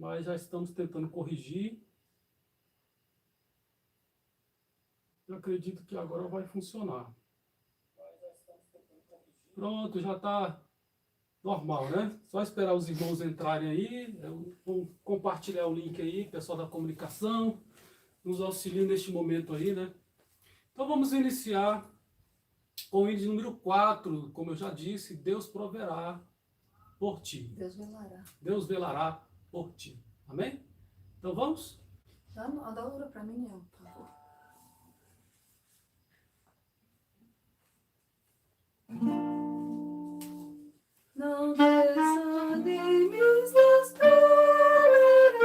mas já estamos tentando corrigir. Eu acredito que agora vai funcionar. Pronto, já está normal, né? Só esperar os irmãos entrarem aí. Vou compartilhar o link aí, pessoal da comunicação, nos auxiliam neste momento aí, né? Então vamos iniciar com o hino de número 4. Como eu já disse, Deus proverá por ti. Deus velará. Deus velará por ti. Amém? Então vamos? Dá ouro para mim, por favor. Não desanimes, Deus proverá,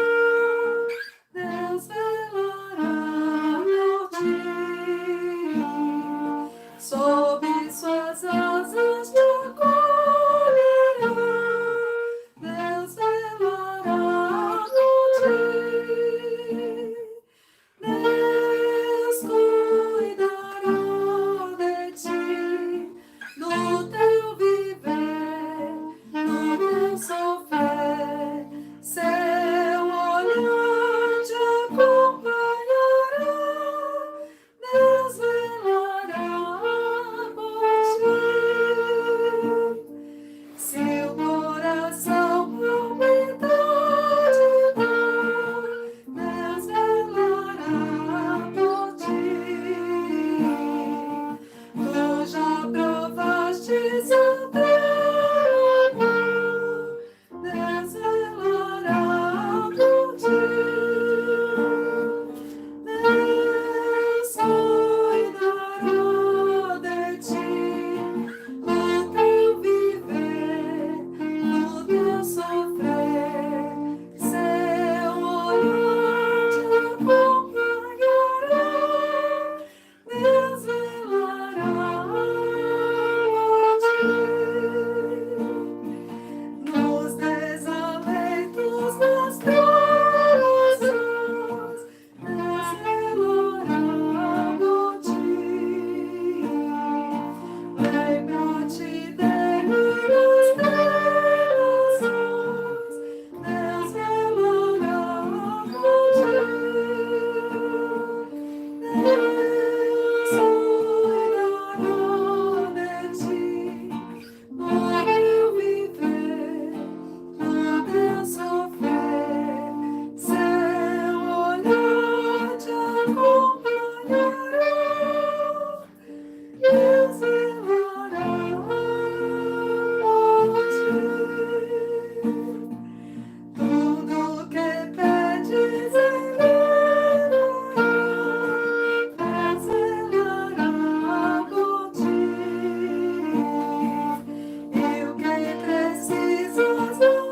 Deus velará por ti. Sob suas asas te acolherá, Deus velará por ti. Deus cuidará de ti, no teu viver, no teu sofrer, seu olhar te acompanhará, Deus velará por ti. Se o coração palpitar de dor, Deus velará por ti. Tu já provastes até agora, Deus velará por ti. Deus cuidará de ti, no teu viver, no teu sofrer, seu olhar te acompanhará, Deus velará por ti. Nos desalentos das provações, Deus velará por ti. Lembra-te dele nas tribulações, Deus velará por ti. Deus cuidará de ti, no teu viver, no teu sofrer, seu olhar te acompanhará, Deus velará por ti. Tudo que pedes em Deus velará por ti. E o que precisas não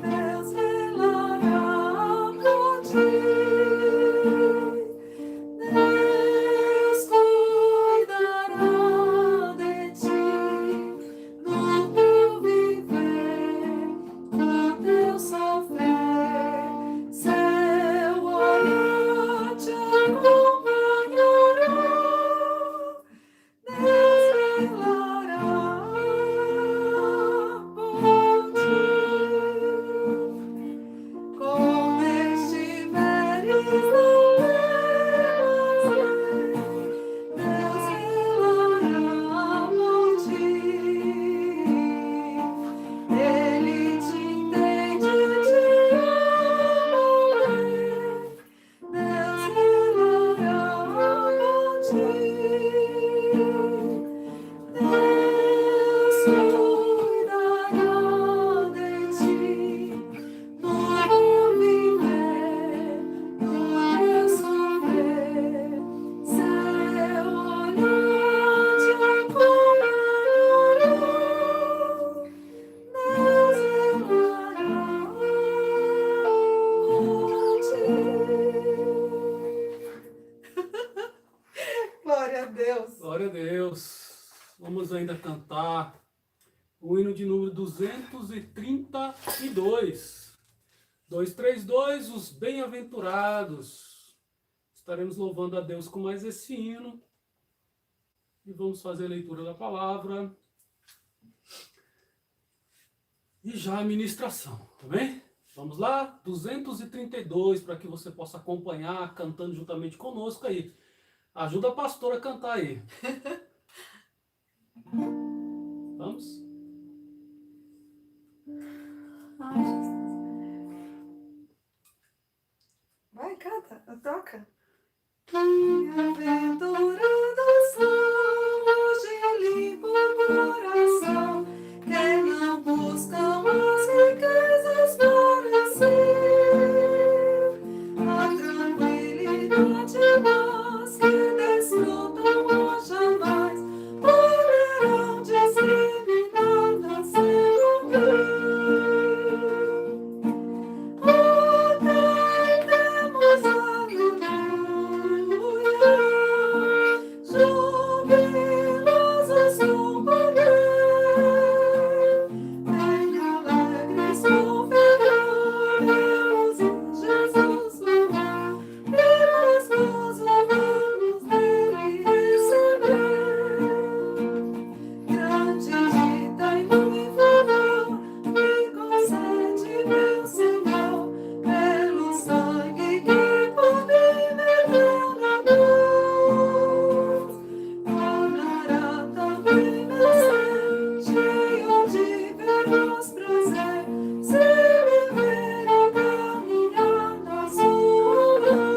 Deus velará por ti. Deus cuidará de ti, no teu viver, no teu sofrer, seu olhar te acompanhará, Deus velará por ti. Como estiveres na Deus velará por ti. Ele te entende, te ama, Deus velará por ti. Deus cuidará de ti, no teu viver, no teu sofrer, seu olhar te acompanhará, Deus velará por ti. Glória a Deus. Glória a Deus. Vamos ainda cantar o hino de número 232. 232, os bem-aventurados. Estaremos louvando a Deus com mais esse hino. E vamos fazer a leitura da palavra. e já a ministração, tá bem? Vamos lá, 232, para que você possa acompanhar cantando juntamente conosco aí. Ajuda a pastora a cantar aí. Vamos? Ai, Jesus. Vai, canta, toca. Bem-aventurados são os de limpo coração, que não buscam as riquezas para si, a tranquilidade mas que desfrutam ou jamais poderão discriminar da seu cantemos aleluia, jubilosos com poder, bem alegres confiamos em Jesus louvar, e mais gozo vamos dele receber. Grande dita e muito favor me concede meu Senhor, pelo sangue que por mim me deu na cruz. Tornará também meu ser cheio de veloz prazer, se viver e caminhar na sua luz.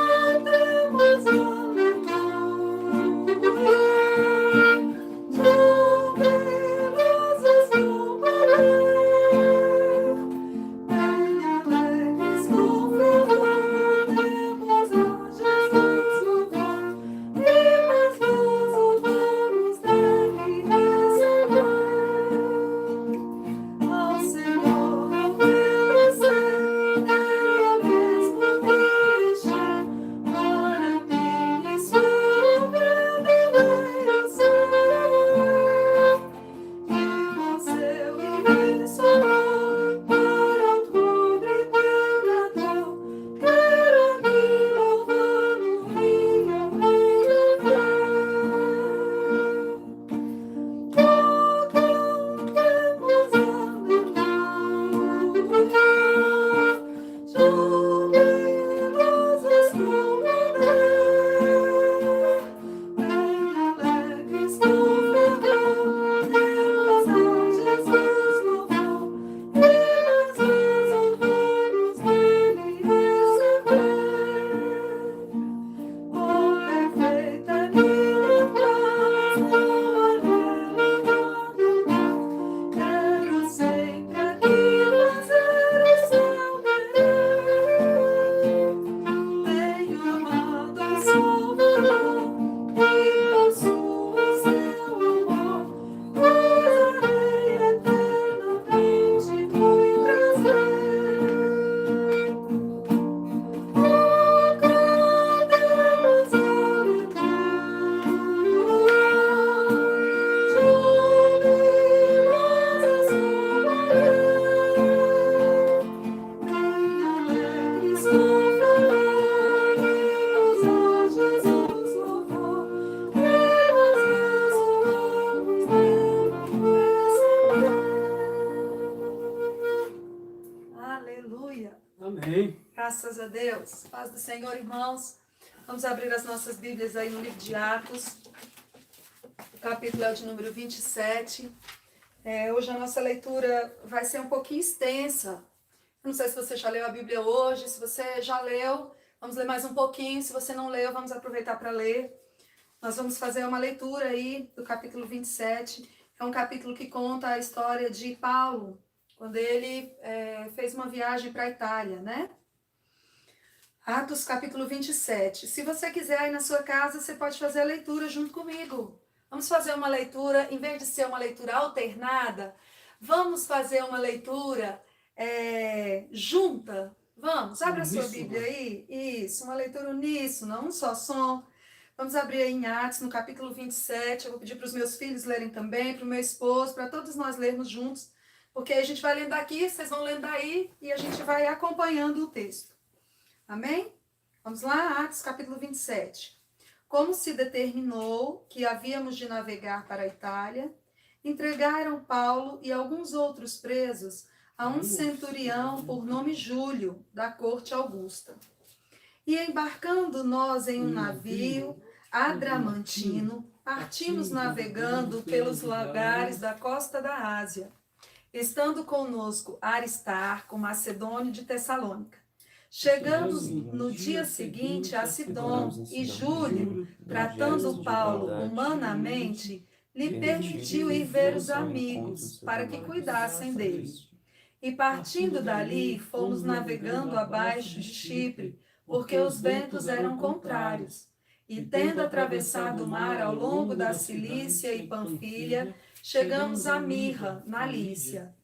Cantemos aleluia, jubilosos com poder, bem alegres confiaremos a Jesus louvar, e mais gozo vamos dele receber. Ao Senhor oferecer, Ele mesmo deixar, para mim isso é o verdadeiro ser. E com seu imenso amor, para o pobre pecador, quero me louvar no rio cantemos aleluia, jubilosos com poder, bem alegres confiaremos a Jesus louvar, e mais gozo vamos nele receber. Oh, perfeita minha paz, não há nela nada mais. Quero sempre aqui fazer o seu querer. Tenho amado o Salvador e possuo seu amor. Gozarei eternamente com prazer. Cantemos aleluia. Amém. Graças a Deus. Paz do Senhor, irmãos. Vamos abrir as nossas Bíblias aí no livro de Atos. O capítulo é o de número 27. Hoje a nossa leitura vai ser um pouquinho extensa. Não sei se você já leu a Bíblia hoje. Se você já leu, vamos ler mais um pouquinho. Se você não leu, vamos aproveitar para ler. Nós vamos fazer uma leitura aí do capítulo 27. É um capítulo que conta a história de Paulo, quando ele fez uma viagem para a Itália, né? Atos capítulo 27. Se você quiser aí na sua casa, você pode fazer a leitura junto comigo. Vamos fazer uma leitura, em vez de ser uma leitura alternada, vamos fazer uma leitura junta. Vamos, abre a sua Bíblia aí. Isso, uma leitura uníssona, um só som. Vamos abrir aí em Atos, no capítulo 27. Eu vou pedir para os meus filhos lerem também, para o meu esposo, para todos nós lermos juntos. Porque a gente vai lendo aqui, vocês vão lendo aí e a gente vai acompanhando o texto. Amém? Vamos lá, Atos capítulo 27. Como se determinou que havíamos de navegar para a Itália, entregaram Paulo e alguns outros presos a um centurião por nome Júlio, da corte Augusta. E embarcando nós em um navio adramantino, partimos navegando pelos lugares da costa da Ásia, estando conosco Aristarco, macedônio de Tessalônica. Chegamos no dia seguinte a Sidom, e Júlio, tratando Paulo humanamente, lhe permitiu ir ver os amigos, para que cuidassem dele. E partindo dali, fomos navegando abaixo de Chipre, porque os ventos eram contrários. E tendo atravessado o mar ao longo da Cilícia e Panfilha, chegamos a Mirra, na Lícia.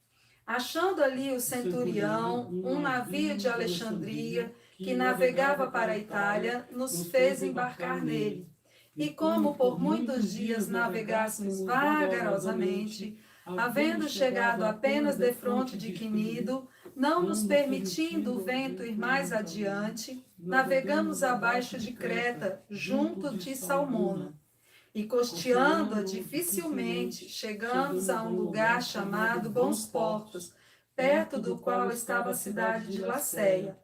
Achando ali o centurião, um navio de Alexandria, que navegava para a Itália, nos fez embarcar nele. E como por muitos dias navegássemos vagarosamente, havendo chegado apenas defronte de Quinido, não nos permitindo o vento ir mais adiante, navegamos abaixo de Creta, junto de Salmona. E costeando-a dificilmente, chegamos a um lugar chamado Bons Portos, perto do qual estava a cidade de Laceia.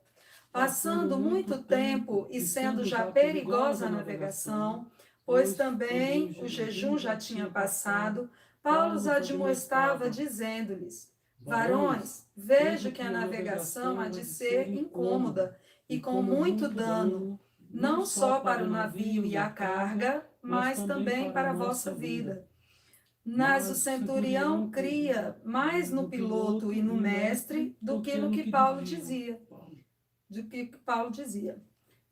Passando muito tempo e sendo já perigosa a navegação, pois também o jejum já tinha passado, Paulo os admoestava, dizendo-lhes: varões, vejo que a navegação há de ser incômoda e com muito dano, não só para o navio e a carga, mas também para a vossa vida. Mas o centurião cria mais no piloto e no mestre do que no que Paulo dizia.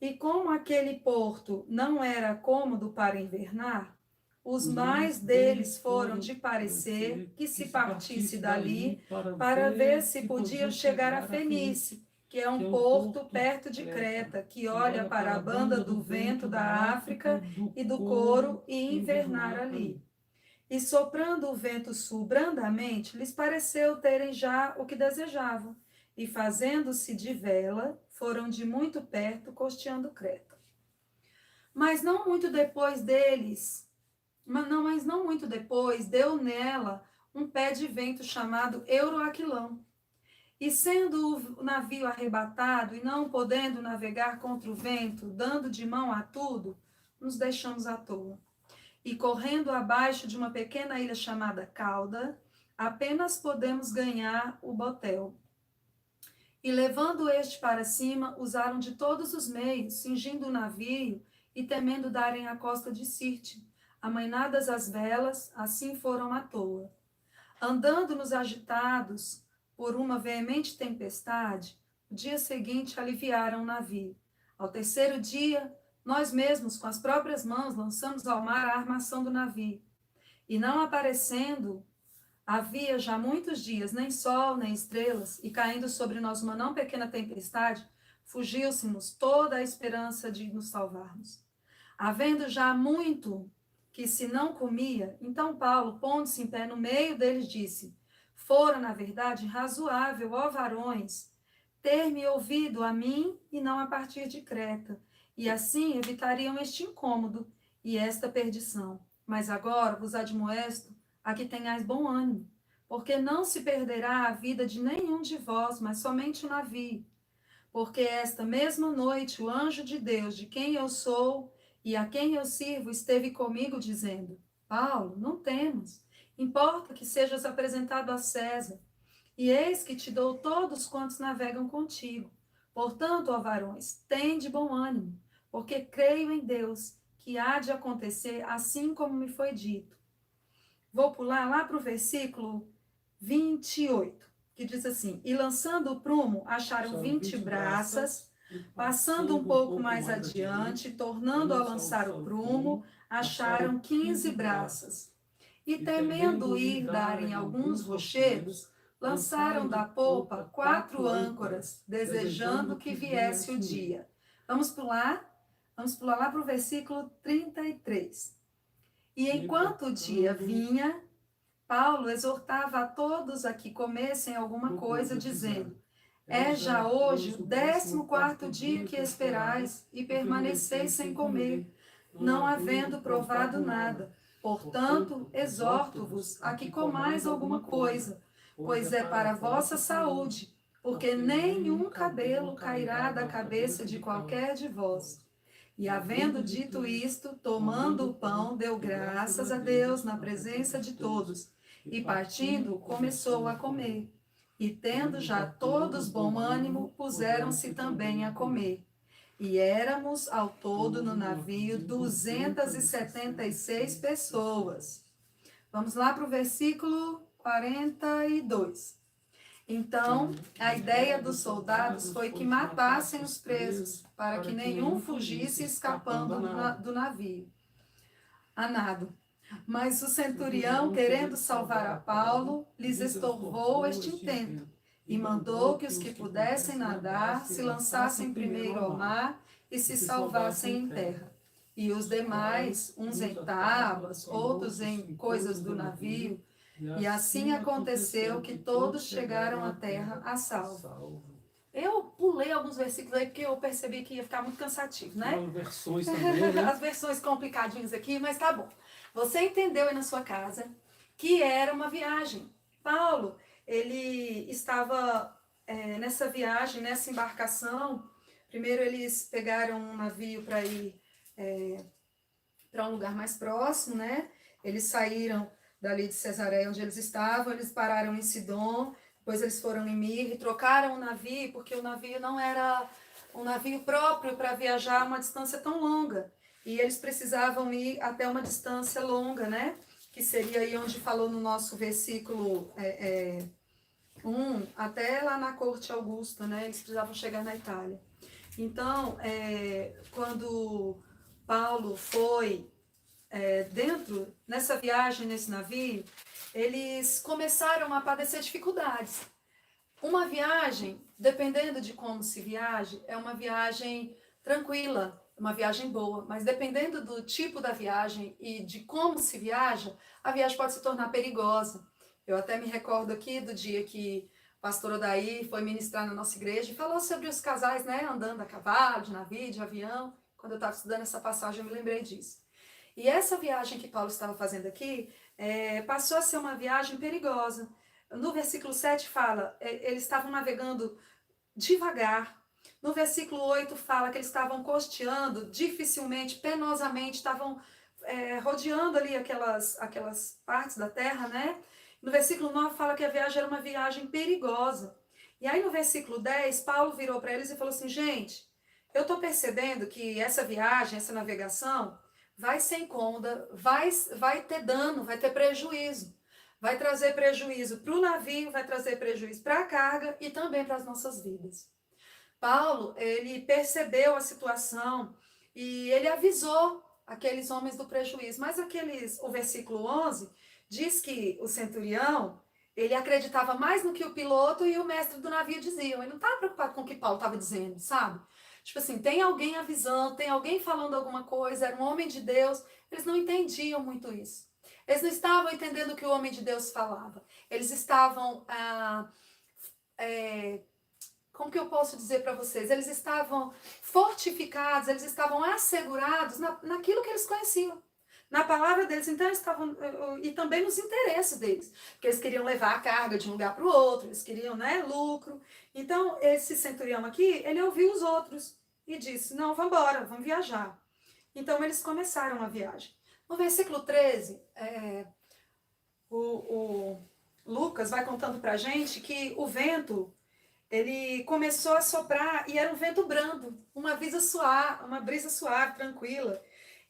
E como aquele porto não era cômodo para invernar, os mais deles foram de parecer que se partisse dali para ver se podiam chegar a Fenice, que é um porto perto de Creta, que olha para a banda do vento da África e do Coro, e invernar ali. E soprando o vento sul brandamente, lhes pareceu terem já o que desejavam, e fazendo-se de vela, foram de muito perto costeando Creta. Mas não muito depois, deu nela um pé de vento chamado Euroaquilão. E sendo o navio arrebatado e não podendo navegar contra o vento, dando de mão a tudo, nos deixamos à toa. E correndo abaixo de uma pequena ilha chamada Cauda, apenas podemos ganhar o Botel. E levando este para cima, usaram de todos os meios, cingindo o navio e temendo darem à costa de Sirte. Amainadas as velas, assim foram à toa. Andando nos agitados por uma veemente tempestade, no dia seguinte aliviaram o navio. Ao terceiro dia, nós mesmos, com as próprias mãos, lançamos ao mar a armação do navio. E não aparecendo, havia já muitos dias, nem sol, nem estrelas, e caindo sobre nós uma não pequena tempestade, fugiu-se-nos toda a esperança de nos salvarmos. Havendo já muito que se não comia, então Paulo, pondo-se em pé no meio deles, disse: fora, na verdade, razoável, ó varões, ter-me ouvido a mim e não a partir de Creta, e assim evitariam este incômodo e esta perdição. Mas agora vos admoesto a que tenhais bom ânimo, porque não se perderá a vida de nenhum de vós, mas somente o navio. Porque esta mesma noite o anjo de Deus, de quem eu sou e a quem eu sirvo, esteve comigo, dizendo: Paulo, não temas, importa que sejas apresentado a César, e eis que te dou todos quantos navegam contigo. Portanto, ó varões, tende bom ânimo, porque creio em Deus, que há de acontecer assim como me foi dito. Vou pular lá para o versículo 28, que diz assim: e lançando o prumo, acharam 20 braças, passando um pouco mais adiante, tornando a lançar o prumo, acharam 15 braças. E temendo ir darem alguns rochedos, lançaram da polpa 4 âncoras, desejando que viesse o dia. Vamos pular lá para o versículo 33. E enquanto o dia vinha, Paulo exortava a todos a que comessem alguma coisa, dizendo: é já hoje o 14º dia que esperais e permaneceis sem comer. não havendo provado nada. Portanto, exorto-vos a que comais alguma coisa, pois é para a vossa saúde, porque nenhum cabelo cairá da cabeça de qualquer de vós. E havendo dito isto, tomando o pão, deu graças a Deus na presença de todos, e partindo, começou a comer. E tendo já todos bom ânimo, puseram-se também a comer. E éramos ao todo no navio 276 pessoas. Vamos lá para o versículo 42. Então, a ideia dos soldados foi que matassem os presos, para que nenhum fugisse escapando do navio a nado. Mas o centurião, querendo salvar a Paulo, lhes estorvou este intento, e mandou que os que pudessem nadar se lançassem primeiro ao mar e se salvassem em terra. E os demais, uns em tábuas, outros em coisas do navio, e assim aconteceu que todos chegaram à terra a salvo. Eu pulei alguns versículos aí porque eu percebi que ia ficar muito cansativo, né? As versões também, né? As versões complicadinhas aqui, mas tá bom. Você entendeu aí na sua casa que era uma viagem. Paulo, ele estava nessa viagem, nessa embarcação. Primeiro eles pegaram um navio para ir para um lugar mais próximo, né? Eles saíram dali de Cesareia, onde eles estavam, eles pararam em Sidom, depois eles foram em Mir e trocaram o navio, porque o navio não era um navio próprio para viajar uma distância tão longa. E eles precisavam ir até uma distância longa, né? Que seria aí onde falou no nosso versículo 1, até lá na Corte Augusta, né? Eles precisavam chegar na Itália. Então, quando Paulo foi nessa viagem, nesse navio, eles começaram a padecer dificuldades. Uma viagem, dependendo de como se viaja, é uma viagem tranquila, uma viagem boa, mas dependendo do tipo da viagem e de como se viaja, a viagem pode se tornar perigosa. Eu até me recordo aqui do dia que o pastor Odair foi ministrar na nossa igreja e falou sobre os casais, né, andando a cavalo, de navio, de avião. Quando eu estava estudando essa passagem, eu me lembrei disso. E essa viagem que Paulo estava fazendo aqui passou a ser uma viagem perigosa. No versículo 7 fala, eles estavam navegando devagar. No versículo 8 fala que eles estavam costeando dificilmente, penosamente, estavam rodeando ali aquelas partes da terra, né? No versículo 9 fala que a viagem era uma viagem perigosa. E aí no versículo 10, Paulo virou para eles e falou assim, gente, eu estou percebendo que essa viagem, essa navegação, vai ser incômoda, vai ter dano, vai ter prejuízo. Vai trazer prejuízo para o navio, vai trazer prejuízo para a carga e também para as nossas vidas. Paulo, ele percebeu a situação e ele avisou aqueles homens do prejuízo. Mas o versículo 11 diz que o centurião, ele acreditava mais no que o piloto e o mestre do navio diziam. Ele não estava preocupado com o que Paulo estava dizendo, sabe? Tipo assim, tem alguém avisando, tem alguém falando alguma coisa, era um homem de Deus. Eles não entendiam muito isso. Eles não estavam entendendo o que o homem de Deus falava. Eles estavam, como que eu posso dizer para vocês? Eles estavam fortificados, eles estavam assegurados naquilo que eles conheciam. Na palavra deles, então eles estavam, e também nos interesses deles, porque eles queriam levar a carga de um lugar para o outro, eles queriam, né, lucro. Então, esse centurião aqui, ele ouviu os outros e disse, não, vamos embora, vamos viajar. Então, eles começaram a viagem. No versículo 13, o Lucas vai contando para a gente que o vento, ele começou a soprar e era um vento brando, uma brisa suave, tranquila.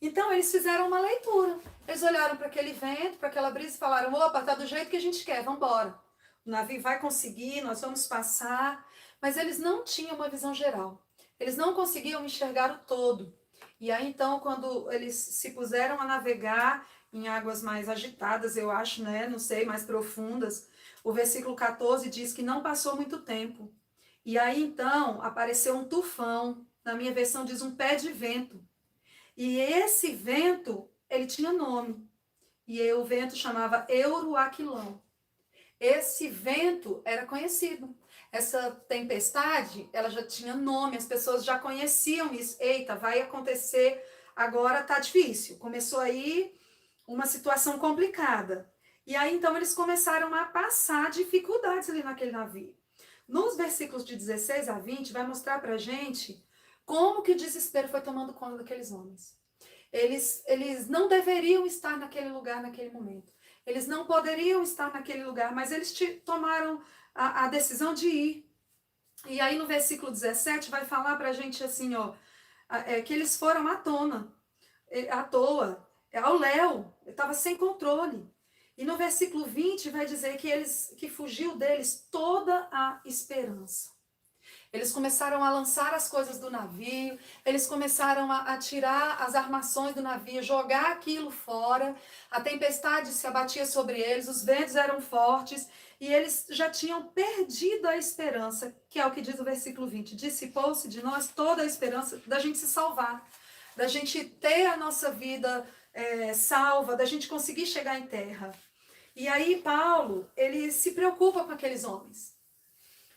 Então, eles fizeram uma leitura. Eles olharam para aquele vento, para aquela brisa e falaram, opa, tá do jeito que a gente quer, vamos embora. O navio vai conseguir, nós vamos passar. Mas eles não tinham uma visão geral. Eles não conseguiam enxergar o todo. E aí, então, quando eles se puseram a navegar em águas mais agitadas, eu acho, né, não sei, mais profundas, o versículo 14 diz que não passou muito tempo. E aí, então, apareceu um tufão. Na minha versão diz um pé de vento. E esse vento, ele tinha nome. E o vento chamava Euroaquilão. Esse vento era conhecido. Essa tempestade, ela já tinha nome, as pessoas já conheciam isso. Eita, vai acontecer agora tá difícil. Começou aí uma situação complicada. E aí, então, eles começaram a passar dificuldades ali naquele navio. Nos versículos de 16 a 20, vai mostrar pra gente como que o desespero foi tomando conta daqueles homens. Eles não deveriam estar naquele lugar, naquele momento. Eles não poderiam estar naquele lugar, mas eles tomaram a decisão de ir. E aí, no versículo 17, vai falar pra gente assim, ó, que eles foram à toa, ao léu, estava sem controle. E no versículo 20 vai dizer que fugiu deles toda a esperança. Eles começaram a lançar as coisas do navio, eles começaram a tirar as armações do navio, jogar aquilo fora, a tempestade se abatia sobre eles, os ventos eram fortes, e eles já tinham perdido a esperança, que é o que diz o versículo 20, dissipou-se de nós toda a esperança da gente se salvar, da gente ter a nossa vida salva, da gente conseguir chegar em terra. E aí Paulo, ele se preocupa com aqueles homens.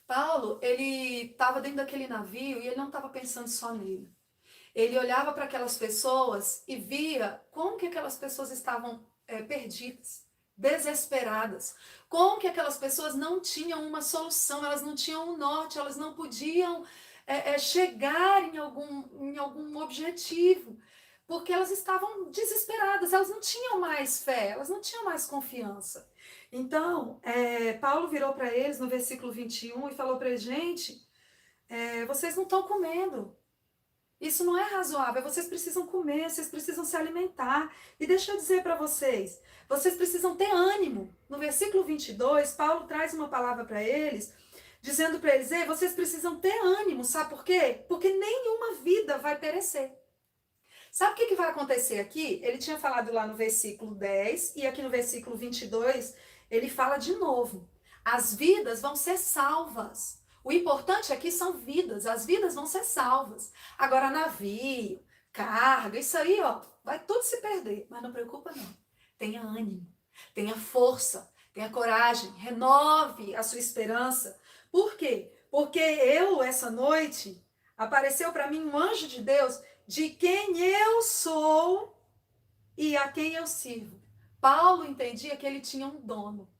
Paulo, ele estava dentro daquele navio e ele não estava pensando só nele. Ele olhava para aquelas pessoas e via como que aquelas pessoas estavam perdidas, desesperadas, como que aquelas pessoas não tinham uma solução, elas não tinham um norte, elas não podiam chegar em algum objetivo, porque elas estavam desesperadas, elas não tinham mais fé, elas não tinham mais confiança. Então, Paulo virou para eles no versículo 21 e falou para eles, gente, vocês não estão comendo. Isso não é razoável, vocês precisam comer, vocês precisam se alimentar. E deixa eu dizer para vocês precisam ter ânimo. No versículo 22, Paulo traz uma palavra para eles, dizendo para eles, vocês precisam ter ânimo, sabe por quê? Porque nenhuma vida vai perecer. Sabe o que vai acontecer aqui? Ele tinha falado lá no versículo 10 e aqui no versículo 22, ele fala de novo. As vidas vão ser salvas. O importante aqui são vidas, as vidas vão ser salvas. Agora, navio, carga, isso aí, ó, vai tudo se perder. Mas não preocupa não. Tenha ânimo, tenha força, tenha coragem, renove a sua esperança. Por quê? Porque essa noite, apareceu para mim um anjo de Deus, de quem eu sou e a quem eu sirvo. Paulo entendia que ele tinha um dono.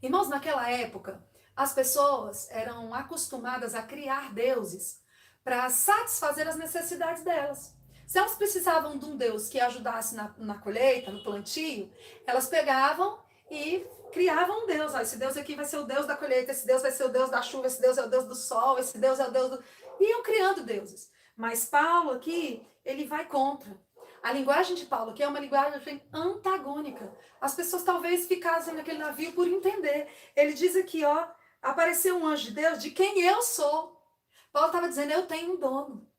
Irmãos, naquela época, as pessoas eram acostumadas a criar deuses para satisfazer as necessidades delas. Se elas precisavam de um Deus que ajudasse na colheita, no plantio, elas pegavam e criavam um Deus. Esse Deus aqui vai ser o Deus da colheita, esse Deus vai ser o Deus da chuva, esse Deus é o Deus do sol, esse Deus é o Deus do... Iam criando deuses. Mas Paulo aqui, ele vai contra. A linguagem de Paulo aqui é uma linguagem antagônica. As pessoas talvez ficassem naquele navio por entender. Ele diz aqui, ó, apareceu um anjo de Deus de quem eu sou. Paulo estava dizendo, eu tenho um dono.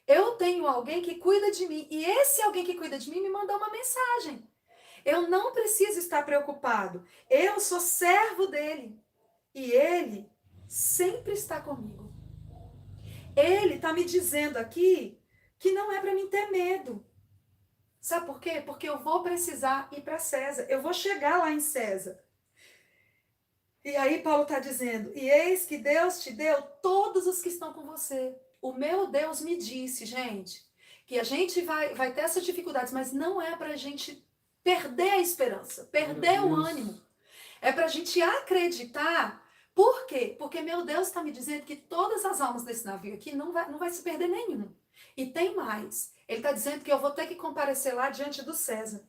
Eu tenho alguém que cuida de mim. E esse alguém que cuida de mim me mandou uma mensagem. Eu não preciso estar preocupado. Eu sou servo dele. E ele sempre está comigo. Ele está me dizendo aqui que não é para mim ter medo. Sabe por quê? Porque eu vou precisar ir para César. Eu vou chegar lá em César. E aí Paulo está dizendo, e eis que Deus te deu todos os que estão com você. O meu Deus me disse, gente, que a gente vai ter essas dificuldades, mas não é para a gente perder a esperança, perder o ânimo. É para a gente acreditar. Por quê? Porque meu Deus está me dizendo que todas as almas desse navio aqui não vai se perder nenhum. E tem mais. Ele está dizendo que eu vou ter que comparecer lá diante do César.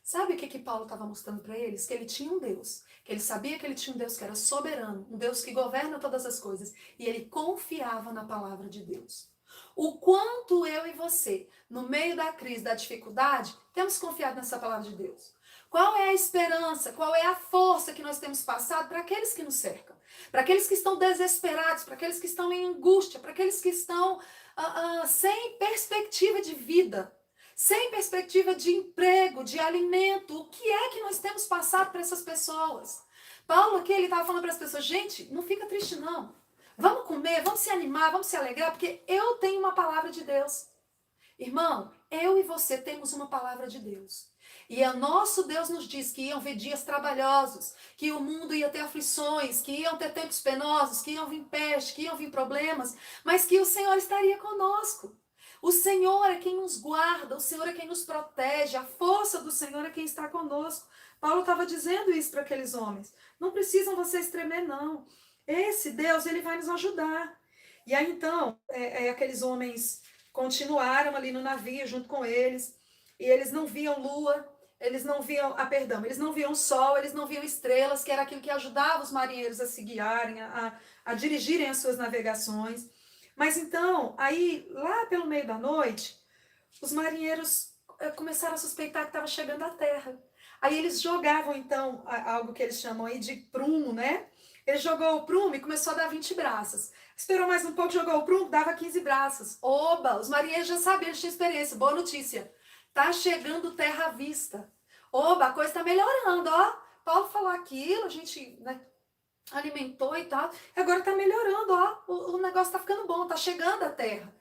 Sabe o que Paulo estava mostrando para eles? Que ele tinha um Deus. Que ele sabia que ele tinha um Deus que era soberano. Um Deus que governa todas as coisas. E ele confiava na palavra de Deus. O quanto eu e você, no meio da crise, da dificuldade, temos confiado nessa palavra de Deus. Qual é a esperança, qual é a força que nós temos passado para aqueles que nos cercam? Para aqueles que estão desesperados, para aqueles que estão em angústia, para aqueles que estão sem perspectiva de vida, sem perspectiva de emprego, de alimento. O que é que nós temos passado para essas pessoas? Paulo aqui, ele estava falando para as pessoas, gente, não fica triste não. Vamos comer, vamos se animar, vamos se alegrar, porque eu tenho uma palavra de Deus. Irmão, eu e você temos uma palavra de Deus. E o nosso Deus nos diz que iam vir dias trabalhosos, que o mundo ia ter aflições, que iam ter tempos penosos, que iam vir peste, que iam vir problemas, mas que o Senhor estaria conosco. O Senhor é quem nos guarda, o Senhor é quem nos protege, a força do Senhor é quem está conosco. Paulo estava dizendo isso para aqueles homens. Não precisam vocês tremer, não. Esse Deus, ele vai nos ajudar. E aí, então, aqueles homens continuaram ali no navio junto com eles, e eles não viam lua, eles não viam, eles não viam sol, eles não viam estrelas, que era aquilo que ajudava os marinheiros a se guiarem, a dirigirem as suas navegações. Mas então, aí, lá pelo meio da noite, os marinheiros começaram a suspeitar que estava chegando à terra. Aí eles jogavam, então, algo que eles chamam aí de prumo, né? Ele jogou o prumo e começou a dar 20 braças. Esperou mais um pouco, jogou o prumo, dava 15 braças. Oba, os marinheiros já sabiam, eles tinham experiência. Boa notícia. Tá chegando terra à vista. Oba, a coisa está melhorando, ó. Paulo falou aquilo, a gente, né, alimentou e tal. E agora está melhorando, ó. O negócio está ficando bom, está chegando a terra.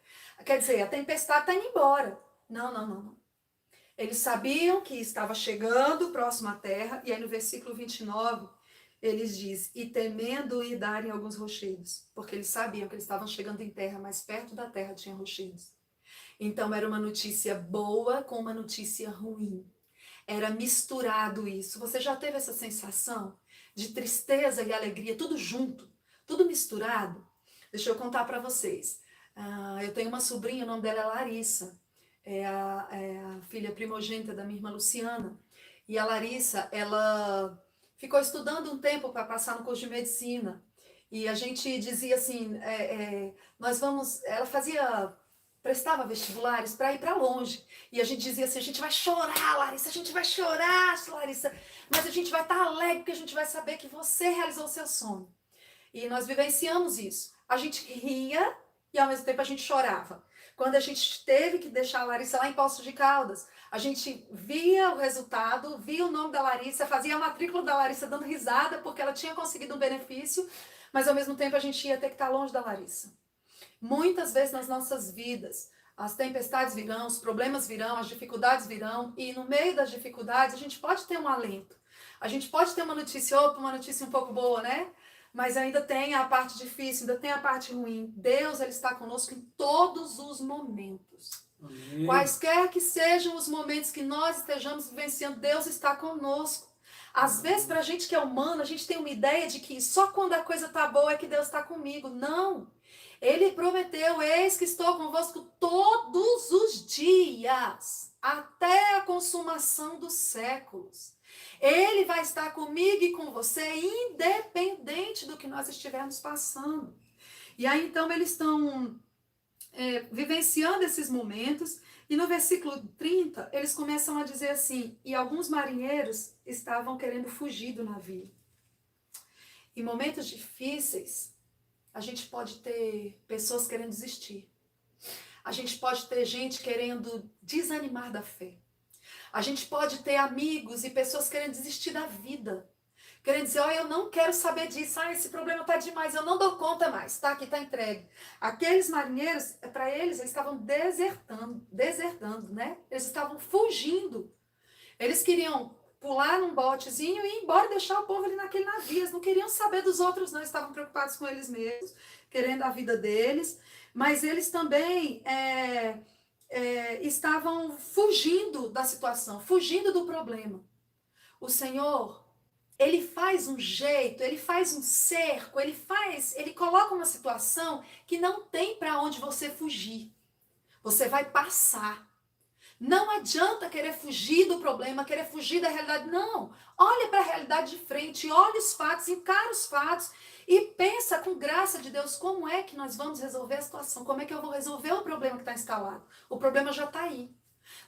Quer dizer, a tempestade está indo embora. Não. Eles sabiam que estava chegando próximo à terra, e aí no versículo 29, eles dizem, e temendo ir darem alguns rochedos, porque eles sabiam que eles estavam chegando em terra, mas perto da terra tinha rochedos. Então era uma notícia boa com uma notícia ruim. Era misturado isso. Você já teve essa sensação de tristeza e alegria, tudo junto, tudo misturado? Deixa eu contar para vocês. Eu tenho uma sobrinha, o nome dela é Larissa. É a filha primogênita da minha irmã Luciana. E a Larissa, ela ficou estudando um tempo para passar no curso de medicina. E a gente dizia assim, ela prestava vestibulares para ir para longe. E a gente dizia assim, a gente vai chorar, Larissa, a gente vai chorar, Larissa, mas a gente vai estar alegre porque a gente vai saber que você realizou o seu sonho. E nós vivenciamos isso. A gente ria e ao mesmo tempo a gente chorava. Quando a gente teve que deixar a Larissa lá em Poços de Caldas, a gente via o resultado, via o nome da Larissa, fazia a matrícula da Larissa dando risada porque ela tinha conseguido um benefício, mas ao mesmo tempo a gente ia ter que estar longe da Larissa. Muitas vezes nas nossas vidas, as tempestades virão, os problemas virão, as dificuldades virão, e no meio das dificuldades a gente pode ter um alento. A gente pode ter uma notícia um pouco boa, né? Mas ainda tem a parte difícil, ainda tem a parte ruim. Deus, ele está conosco em todos os momentos. Amém. Quaisquer que sejam os momentos que nós estejamos vivenciando, Deus está conosco. Às vezes, para a gente que é humano, a gente tem uma ideia de que só quando a coisa está boa é que Deus está comigo. Não. Ele prometeu, eis que estou convosco todos os dias, até a consumação dos séculos. Ele vai estar comigo e com você, independente do que nós estivermos passando. E aí, então, eles estão vivenciando esses momentos, e no versículo 30, eles começam a dizer assim, e alguns marinheiros estavam querendo fugir do navio. Em momentos difíceis, a gente pode ter pessoas querendo desistir. A gente pode ter gente querendo desanimar da fé. A gente pode ter amigos e pessoas querendo desistir da vida. Querendo dizer, eu não quero saber disso. Esse problema tá demais, eu não dou conta mais. Tá aqui, tá entregue. Aqueles marinheiros, para eles estavam desertando, né? Eles estavam fugindo. Eles queriam pular num botezinho e ir embora e deixar o povo ali naquele navio. Eles não queriam saber dos outros, não. Estavam preocupados com eles mesmos, querendo a vida deles. Mas eles também estavam fugindo da situação, fugindo do problema. O Senhor, ele faz um jeito, ele faz um cerco, ele coloca uma situação que não tem para onde você fugir. Você vai passar. Não adianta querer fugir do problema, querer fugir da realidade. Não. Olha para a realidade de frente, olha os fatos, encara os fatos e pensa com graça de Deus como é que nós vamos resolver a situação, como é que eu vou resolver o problema que está instalado. O problema já está aí.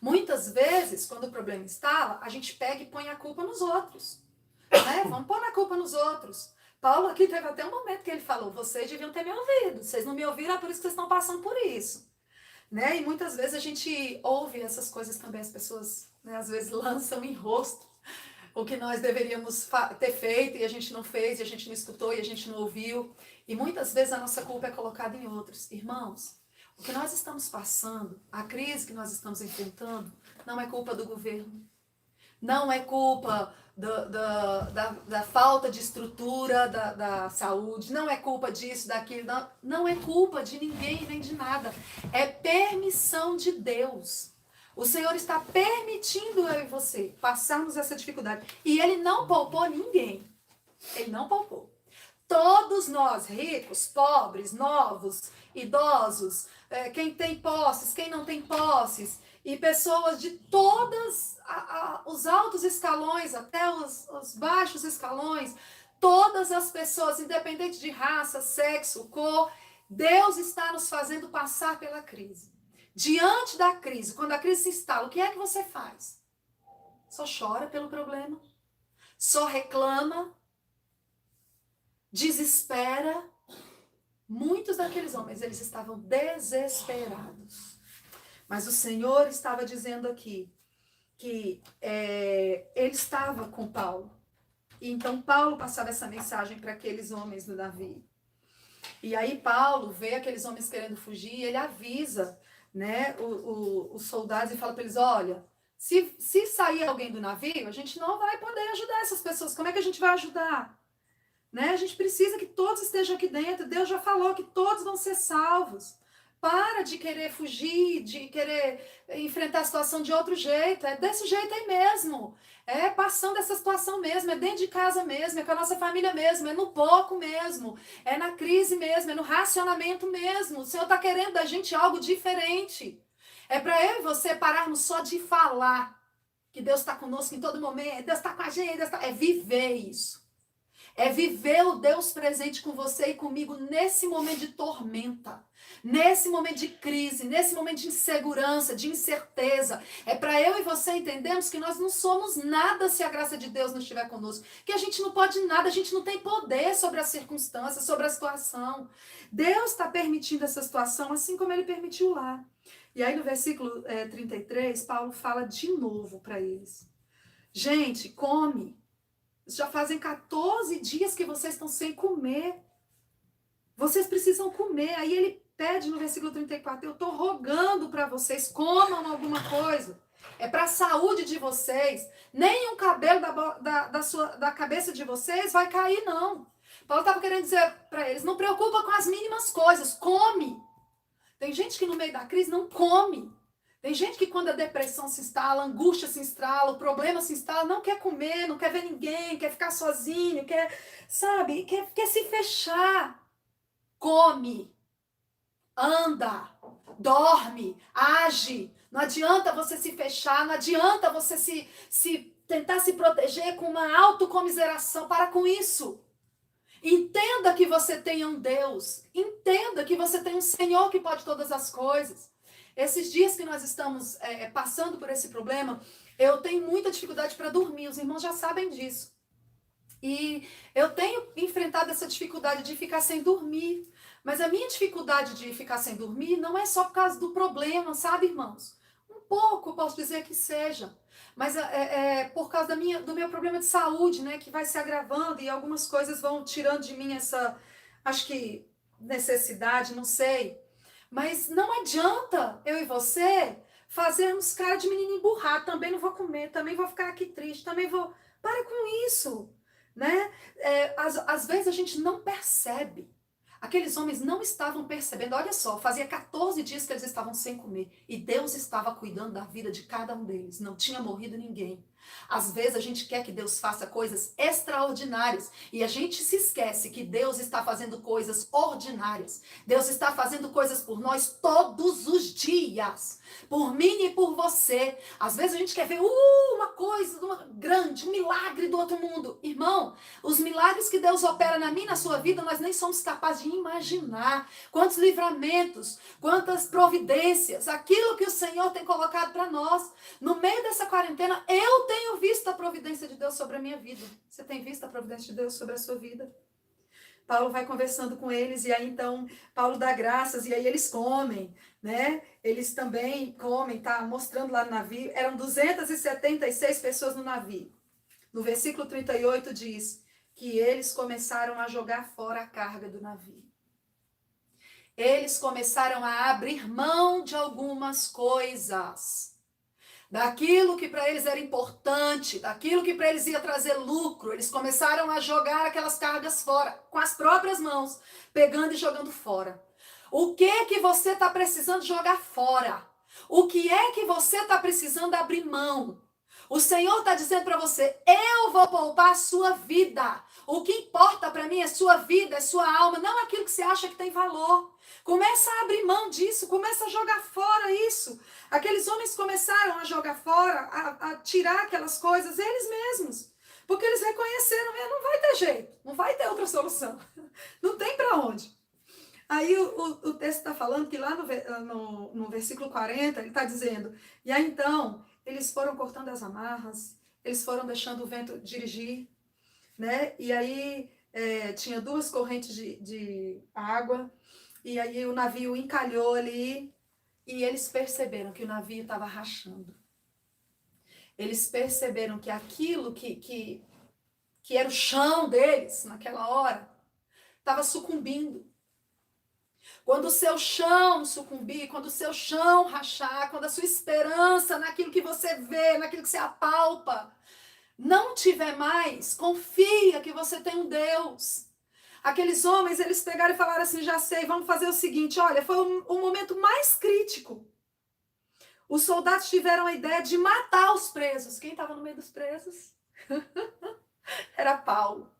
Muitas vezes, quando o problema instala, a gente pega e põe a culpa nos outros. Né? Vamos pôr a culpa nos outros. Paulo aqui teve até um momento que ele falou, vocês deviam ter me ouvido, vocês não me ouviram, é por isso que vocês estão passando por isso. Né? E muitas vezes a gente ouve essas coisas também, as pessoas, né, às vezes lançam em rosto o que nós deveríamos ter feito e a gente não fez, e a gente não escutou e a gente não ouviu. E muitas vezes a nossa culpa é colocada em outros. Irmãos, o que nós estamos passando, a crise que nós estamos enfrentando, não é culpa do governo. Não é culpa da falta de estrutura da saúde, não é culpa disso, daquilo, não é culpa de ninguém nem de nada. É permissão de Deus. O Senhor está permitindo eu e você passarmos essa dificuldade. E Ele não poupou ninguém. Ele não poupou. Todos nós, ricos, pobres, novos, idosos, quem tem posses, quem não tem posses, e pessoas de todos os altos escalões até os baixos escalões, todas as pessoas, independente de raça, sexo, cor, Deus está nos fazendo passar pela crise. Diante da crise, quando a crise se instala, o que é que você faz? Só chora pelo problema, só reclama, desespera. Muitos daqueles homens, eles estavam desesperados. Mas o Senhor estava dizendo aqui que ele estava com Paulo. E então Paulo passava essa mensagem para aqueles homens do navio. E aí Paulo vê aqueles homens querendo fugir, ele avisa, né, os soldados e fala para eles, olha, se sair alguém do navio, a gente não vai poder ajudar essas pessoas. Como é que a gente vai ajudar? Né? A gente precisa que todos estejam aqui dentro. Deus já falou que todos vão ser salvos. Para de querer fugir, de querer enfrentar a situação de outro jeito. É desse jeito aí mesmo. É passando essa situação mesmo. É dentro de casa mesmo. É com a nossa família mesmo. É no pouco mesmo. É na crise mesmo. É no racionamento mesmo. O Senhor está querendo da gente algo diferente. É para eu e você pararmos só de falar que Deus está conosco em todo momento. Deus está com a gente. É viver isso. É viver o Deus presente com você e comigo nesse momento de tormenta, nesse momento de crise, nesse momento de insegurança, de incerteza. É para eu e você entendermos que nós não somos nada se a graça de Deus não estiver conosco. Que a gente não pode nada, a gente não tem poder sobre as circunstâncias, sobre a situação. Deus está permitindo essa situação assim como Ele permitiu lá. E aí no versículo 33, Paulo fala de novo para eles. Gente, come. Já fazem 14 dias que vocês estão sem comer. Vocês precisam comer. Aí ele pede no versículo 34, eu estou rogando para vocês, comam alguma coisa. É para a saúde de vocês. Nenhum cabelo da cabeça de vocês vai cair, não. Paulo estava querendo dizer para eles, não preocupa com as mínimas coisas, come. Tem gente que no meio da crise não come. Tem gente que quando a depressão se instala, a angústia se instala, o problema se instala, não quer comer, não quer ver ninguém, quer ficar sozinho, quer, sabe, quer se fechar. Come, anda, dorme, age. Não adianta você se fechar, não adianta você tentar se proteger com uma autocomiseração. Para com isso. Entenda que você tem um Deus. Entenda que você tem um Senhor que pode todas as coisas. Esses dias que nós estamos passando por esse problema, eu tenho muita dificuldade para dormir, os irmãos já sabem disso. E eu tenho enfrentado essa dificuldade de ficar sem dormir. Mas a minha dificuldade de ficar sem dormir não é só por causa do problema, sabe, irmãos? Um pouco, eu posso dizer que seja. Mas é por causa do meu problema de saúde, né, que vai se agravando e algumas coisas vão tirando de mim essa, acho que, necessidade, não sei. Mas não adianta eu e você fazermos cara de menino emburrado. Também não vou comer, também vou ficar aqui triste, também vou... Para com isso, né? Às vezes a gente não percebe. Aqueles homens não estavam percebendo. Olha só, fazia 14 dias que eles estavam sem comer. E Deus estava cuidando da vida de cada um deles. Não tinha morrido ninguém. Às vezes a gente quer que Deus faça coisas extraordinárias e a gente se esquece que Deus está fazendo coisas ordinárias. Deus está fazendo coisas por nós todos os dias. Por mim e por você. Às vezes a gente quer ver uma coisa grande, um milagre do outro mundo. Irmão, os milagres que Deus opera na minha e na sua vida, nós nem somos capazes de imaginar. Quantos livramentos, quantas providências, aquilo que o Senhor tem colocado para nós. No meio dessa quarentena, eu tenho visto a providência de Deus sobre a minha vida. Você tem visto a providência de Deus sobre a sua vida? Paulo vai conversando com eles e aí então Paulo dá graças e aí eles comem, né? Eles também comem, tá mostrando lá no navio. Eram 276 pessoas no navio. No versículo 38 diz que eles começaram a jogar fora a carga do navio. Eles começaram a abrir mão de algumas coisas. daquilo que para eles era importante, daquilo que para eles ia trazer lucro. Eles começaram a jogar aquelas cargas fora, com as próprias mãos, pegando e jogando fora. O que que você está precisando jogar fora? O que é que você está precisando abrir mão? O Senhor está dizendo para você, eu vou poupar a sua vida. O que importa para mim é sua vida, é sua alma, não aquilo que você acha que tem valor. Começa a abrir mão disso, começa a jogar fora isso. Aqueles homens começaram a jogar fora, a tirar aquelas coisas, eles mesmos. Porque eles reconheceram, não vai ter jeito, não vai ter outra solução. Não tem para onde. Aí o texto está falando que lá no versículo 40, ele está dizendo, e aí então, eles foram cortando as amarras, eles foram deixando o vento dirigir, né? E aí tinha duas correntes de água, e aí o navio encalhou ali, e eles perceberam que o navio estava rachando. Eles perceberam que aquilo que era o chão deles naquela hora, estava sucumbindo. Quando o seu chão sucumbir, quando o seu chão rachar, quando a sua esperança naquilo que você vê, naquilo que você apalpa, não tiver mais, confia que você tem um Deus. Aqueles homens, eles pegaram e falaram assim, já sei, vamos fazer o seguinte, olha, foi o momento mais crítico. Os soldados tiveram a ideia de matar os presos. Quem estava no meio dos presos? Era Paulo.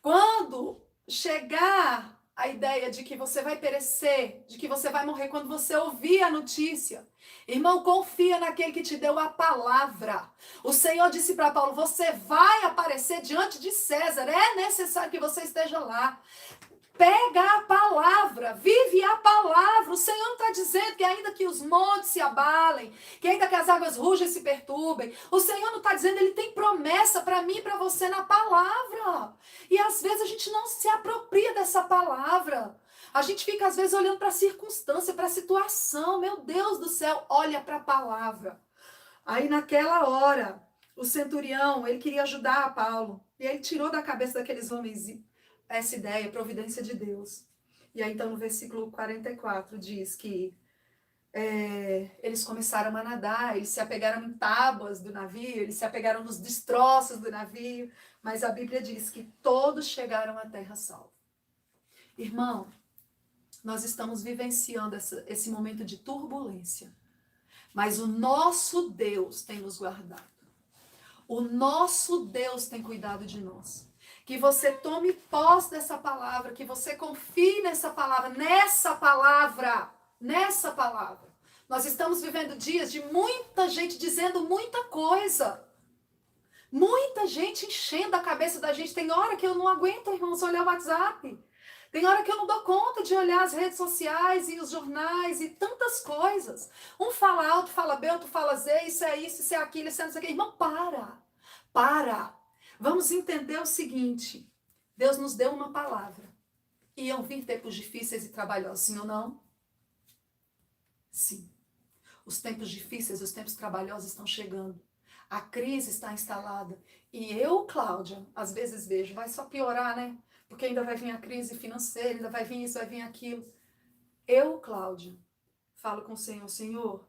Quando chegar a ideia de que você vai perecer, de que você vai morrer, quando você ouvir a notícia, irmão, confia naquele que te deu a palavra. O Senhor disse para Paulo, você vai aparecer diante de César, é necessário que você esteja lá. Pega a palavra, vive a palavra. O Senhor não está dizendo que ainda que os montes se abalem, que ainda que as águas rugem e se perturbem. O Senhor não está dizendo, Ele tem promessa para mim e para você na palavra. E às vezes a gente não se apropria dessa palavra. A gente fica às vezes olhando para a circunstância, para a situação. Meu Deus do céu, olha para a palavra. Aí naquela hora, o centurião, ele queria ajudar a Paulo. E ele tirou da cabeça daqueles homens essa ideia, providência de Deus. E aí, então, no versículo 44, diz que eles começaram a nadar, eles se apegaram em tábuas do navio, eles se apegaram nos destroços do navio, mas a Bíblia diz que todos chegaram à terra salva. Irmão, nós estamos vivenciando esse momento de turbulência, mas o nosso Deus tem nos guardado. O nosso Deus tem cuidado de nós. Que você tome posse dessa palavra, que você confie nessa palavra, nessa palavra. Nós estamos vivendo dias de muita gente dizendo muita coisa. Muita gente enchendo a cabeça da gente. Tem hora que eu não aguento, irmãos, olhar o WhatsApp. Tem hora que eu não dou conta de olhar as redes sociais e os jornais e tantas coisas. Um fala A, outro fala B, outro fala Z, isso é isso, isso é aquilo, isso é não sei o quê. Irmão, para. Vamos entender o seguinte, Deus nos deu uma palavra. Iam vir tempos difíceis e trabalhosos, sim ou não? Sim. Os tempos difíceis, os tempos trabalhosos estão chegando. A crise está instalada. E eu, Cláudia, às vezes vejo, vai só piorar, né? Porque ainda vai vir a crise financeira, ainda vai vir isso, vai vir aquilo. Eu, Cláudia, falo com o Senhor, Senhor,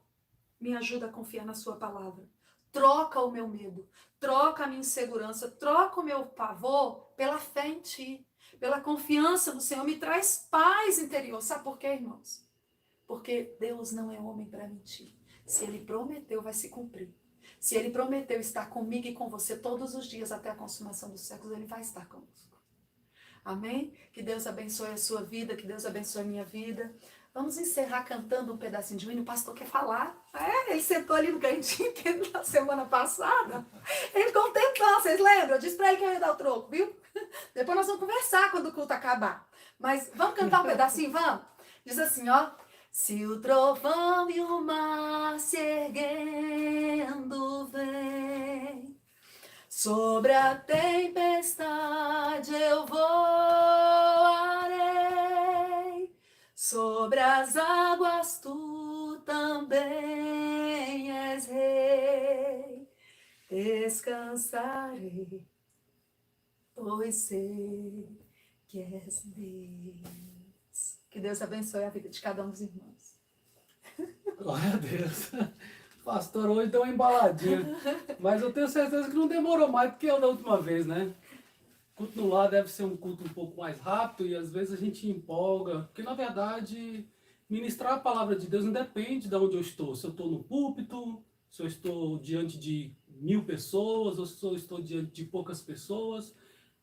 me ajuda a confiar na sua palavra. Troca o meu medo, troca a minha insegurança, troca o meu pavor pela fé em Ti, pela confiança no Senhor. Me traz paz interior. Sabe por quê, irmãos? Porque Deus não é homem para mentir. Se Ele prometeu, vai se cumprir. Se Ele prometeu estar comigo e com você todos os dias até a consumação dos séculos, Ele vai estar conosco. Amém? Que Deus abençoe a sua vida, que Deus abençoe a minha vida. Vamos encerrar cantando um pedacinho de hino. O pastor quer falar. Ele sentou ali no cantinho na semana passada. Ele ficou um tempão, vocês lembram? Eu disse para ele que eu ia dar o troco, viu? Depois nós vamos conversar quando o culto acabar. Mas vamos cantar um pedacinho, vamos? Diz assim, ó. Se o trovão e o mar se erguendo vem, sobre a tempestade eu voarei, sobre as águas tu também és rei, descansarei, pois sei que és Deus. Que Deus abençoe a vida de cada um dos irmãos. Glória a Deus. Pastor, hoje deu uma embaladinha. Mas eu tenho certeza que não demorou mais do que eu da última vez, né? O culto no lar deve ser um culto um pouco mais rápido e às vezes a gente empolga. Porque na verdade, ministrar a palavra de Deus não depende de onde eu estou. Se eu estou no púlpito, se eu estou diante de 1000 pessoas, ou se eu estou diante de poucas pessoas.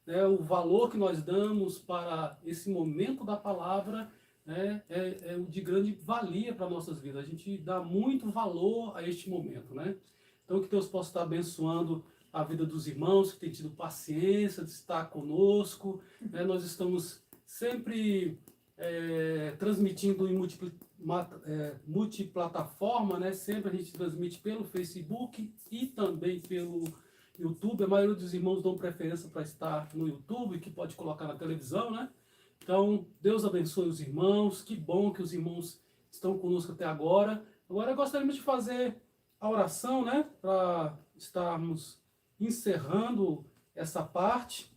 Né? O valor que nós damos para esse momento da palavra é de grande valia para nossas vidas. A gente dá muito valor a este momento, né? Então, que Deus possa estar abençoando a vida dos irmãos que têm tido paciência de estar conosco. Né? Nós estamos sempre transmitindo em multiplataforma, né? Sempre a gente transmite pelo Facebook e também pelo YouTube. A maioria dos irmãos dão preferência para estar no YouTube, que pode colocar na televisão, né? Então, Deus abençoe os irmãos. Que bom que os irmãos estão conosco até agora. Agora, gostaríamos de fazer a oração, né? Para estarmos encerrando essa parte.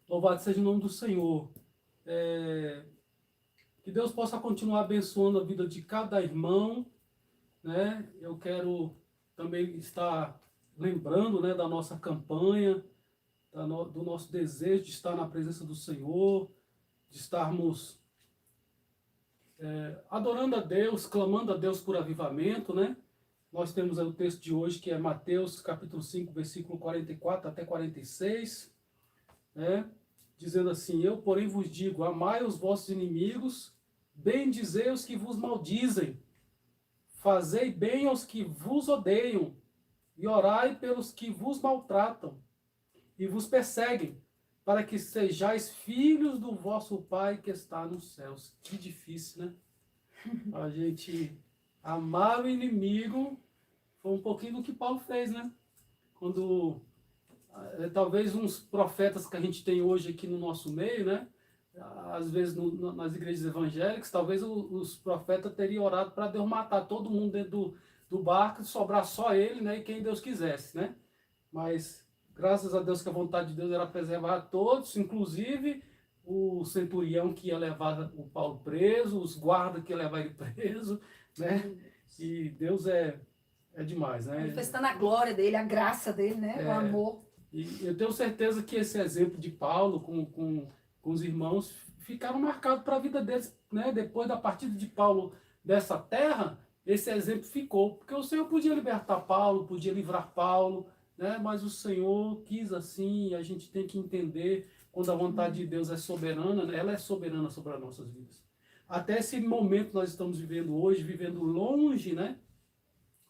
Louvado seja o nome do Senhor. Que Deus possa continuar abençoando a vida de cada irmão, né? Eu quero também estar lembrando, né, da nossa campanha, do nosso desejo de estar na presença do Senhor, de estarmos adorando a Deus, clamando a Deus por avivamento, né? Nós temos aí o texto de hoje, que é Mateus, capítulo 5, versículo 44 até 46, né? Dizendo assim: eu, porém, vos digo, amai os vossos inimigos, bendizei os que vos maldizem, fazei bem aos que vos odeiam, e orai pelos que vos maltratam e vos perseguem, para que sejais filhos do vosso Pai que está nos céus. Que difícil, né? A gente amar o inimigo foi um pouquinho do que Paulo fez, né? Quando talvez uns profetas que a gente tem hoje aqui no nosso meio, né? Às vezes nas igrejas evangélicas, talvez os profetas teriam orado para Deus matar todo mundo dentro do barco e sobrar só ele, né? E quem Deus quisesse, né? Mas graças a Deus que a vontade de Deus era preservar todos, inclusive o centurião que ia levar o Paulo preso, os guardas que ia levar ele preso, né? E Deus é demais, né? Manifestando a glória dele, a graça dele, né? O amor. E eu tenho certeza que esse exemplo de Paulo com os irmãos ficaram marcados para a vida deles, né? Depois da partida de Paulo dessa terra, esse exemplo ficou, porque o Senhor podia libertar Paulo, podia livrar Paulo, né? Mas o Senhor quis assim, e a gente tem que entender quando a vontade de Deus é soberana, né? Ela é soberana sobre as nossas vidas. Até esse momento que nós estamos vivendo hoje, vivendo longe, né,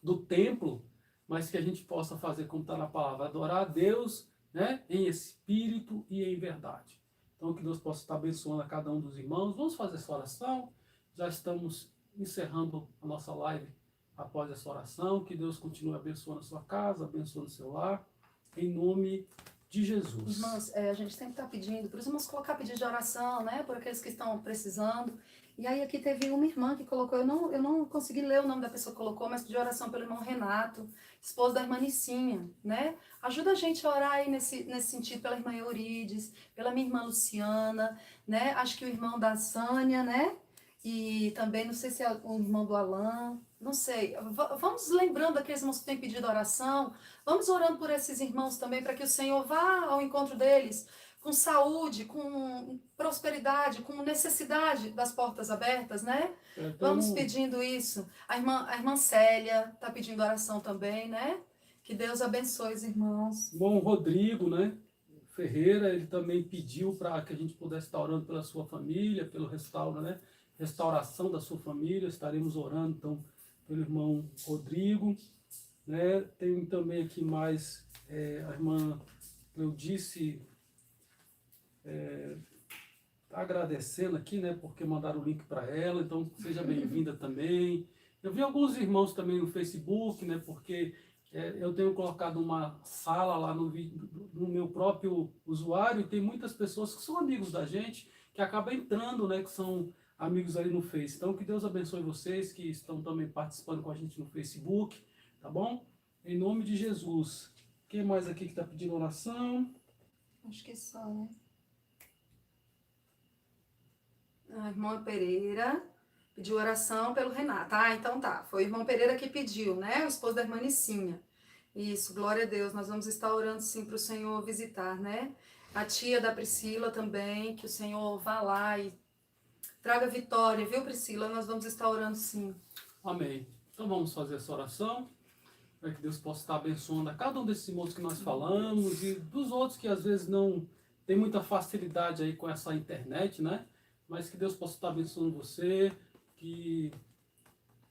do templo, mas que a gente possa fazer como está na palavra, adorar a Deus, né, em espírito e em verdade. Então que Deus possa estar abençoando a cada um dos irmãos. Vamos fazer essa oração. Já estamos encerrando a nossa live após essa oração. Que Deus continue abençoando a sua casa, abençoando o seu lar, em nome de Jesus. Irmãos, a gente sempre está pedindo, para os irmãos colocar pedido de oração, né, por aqueles que estão precisando. E aí aqui teve uma irmã que colocou, eu não consegui ler o nome da pessoa que colocou, mas pediu oração pelo irmão Renato, esposo da irmã Nicinha, né? Ajuda a gente a orar aí nesse sentido pela irmã Eurides, pela minha irmã Luciana, né? Acho que o irmão da Sânia, né? E também, não sei se é o irmão do Alain, não sei. Vamos lembrando daqueles irmãos que têm pedido oração, vamos orando por esses irmãos também, para que o Senhor vá ao encontro deles, com saúde, com prosperidade, com necessidade das portas abertas, né? Vamos pedindo isso. A irmã Célia está pedindo oração também, né? Que Deus abençoe os irmãos. Bom, Rodrigo, né? Ferreira, ele também pediu para que a gente pudesse estar orando pela sua família, pelo restauro, né? Restauração da sua família. Estaremos orando, então, pelo irmão Rodrigo, né? Tem também aqui mais a irmã Cleudice, agradecendo aqui, né, porque mandaram o link para ela, então seja bem-vinda também. Eu vi alguns irmãos também no Facebook, né, porque eu tenho colocado uma sala lá no meu próprio usuário, e tem muitas pessoas que são amigos da gente, que acabam entrando, né, que são amigos ali no Face. Então que Deus abençoe vocês que estão também participando com a gente no Facebook, tá bom? Em nome de Jesus. Quem mais aqui que está pedindo oração? Acho que só, né? A irmã Pereira, Pediu oração pelo Renato. Ah, então tá. Foi o irmão Pereira que pediu, né? O esposo da irmã Nicinha. Isso, glória a Deus. Nós vamos estar orando sim para o Senhor visitar, né? A tia da Priscila também, que o Senhor vá lá e traga vitória, viu, Priscila? Nós vamos estar orando sim. Amém. Então vamos fazer essa oração, para que Deus possa estar abençoando a cada um desses irmãos que nós falamos e dos outros que às vezes não tem muita facilidade aí com essa internet, né? Mas que Deus possa estar abençoando você, que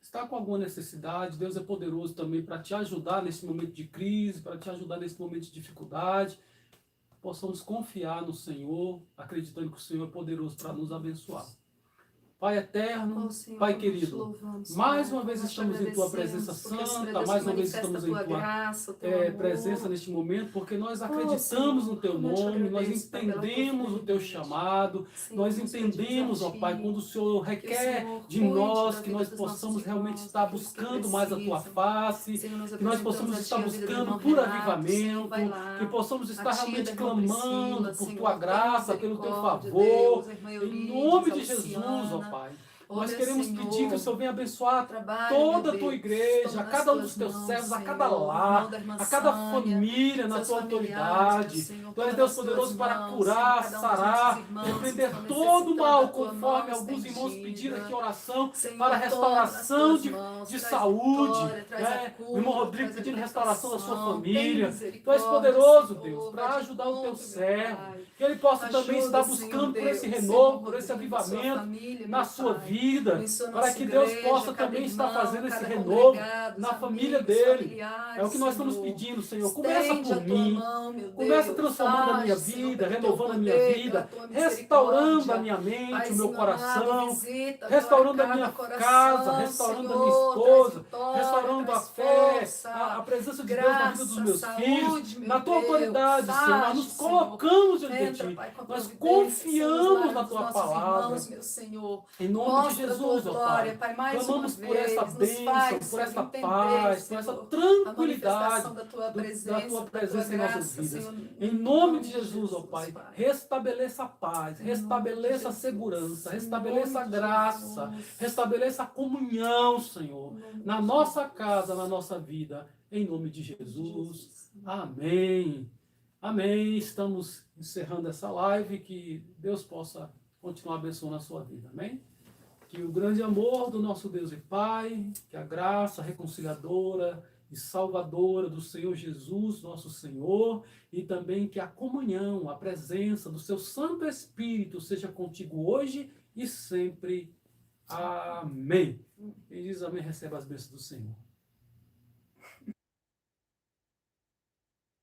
está com alguma necessidade. Deus é poderoso também para te ajudar nesse momento de crise, para te ajudar nesse momento de dificuldade. Possamos confiar no Senhor, acreditando que o Senhor é poderoso para nos abençoar. Pai eterno, Senhor, Pai querido, mais uma vez estamos em Tua presença santa, mais uma vez estamos em Tua presença neste momento, porque nós acreditamos no Teu nome, nós entendemos o Teu chamado, nós entendemos, ó Pai, quando o Senhor requer de nós que nós possamos realmente estar buscando mais a Tua face, que nós possamos estar buscando por avivamento, que possamos estar realmente clamando por Tua graça, pelo Teu favor, em nome de Jesus, ó Pai. Nós queremos pedir que o Senhor venha abençoar toda a Tua igreja, a cada um dos Teus servos, a cada lar, a cada família na Tua autoridade. Tu és Deus poderoso para curar, sarar, repreender todo o mal, conforme alguns irmãos pediram aqui oração para restauração de saúde. O irmão Rodrigo pedindo restauração da sua família. Tu és poderoso, Deus, para ajudar o Teu servo. Que ele possa também estar buscando por esse renovo, por esse avivamento na sua vida, para que Deus possa também estar fazendo esse renovo na família dele. É o que nós estamos pedindo, Senhor. Começa por mim, começa transformando a minha vida, renovando a minha vida, restaurando a minha mente, o meu coração, restaurando a minha casa, restaurando a minha esposa, restaurando a fé, a presença de Deus na vida dos meus filhos, na tua autoridade, Senhor. Nós nos colocamos diante de Ti, nós confiamos na Tua palavra. Em nome de Jesus, ó Pai, clamamos por essa bênção, por essa paz, por essa tranquilidade da Tua presença em nossas vidas. Em nome de Jesus, ó Pai, restabeleça a paz, restabeleça a segurança, restabeleça a graça, restabeleça a comunhão, Senhor, na nossa casa, na nossa vida. Em nome de Jesus. Amém. Amém. Estamos encerrando essa live. Que Deus possa continuar abençoando a sua vida. Amém? Que o grande amor do nosso Deus e Pai, que a graça reconciliadora e salvadora do Senhor Jesus, nosso Senhor, e também que a comunhão, a presença do seu Santo Espírito seja contigo hoje e sempre. Amém. Quem diz amém, receba as bênçãos do Senhor.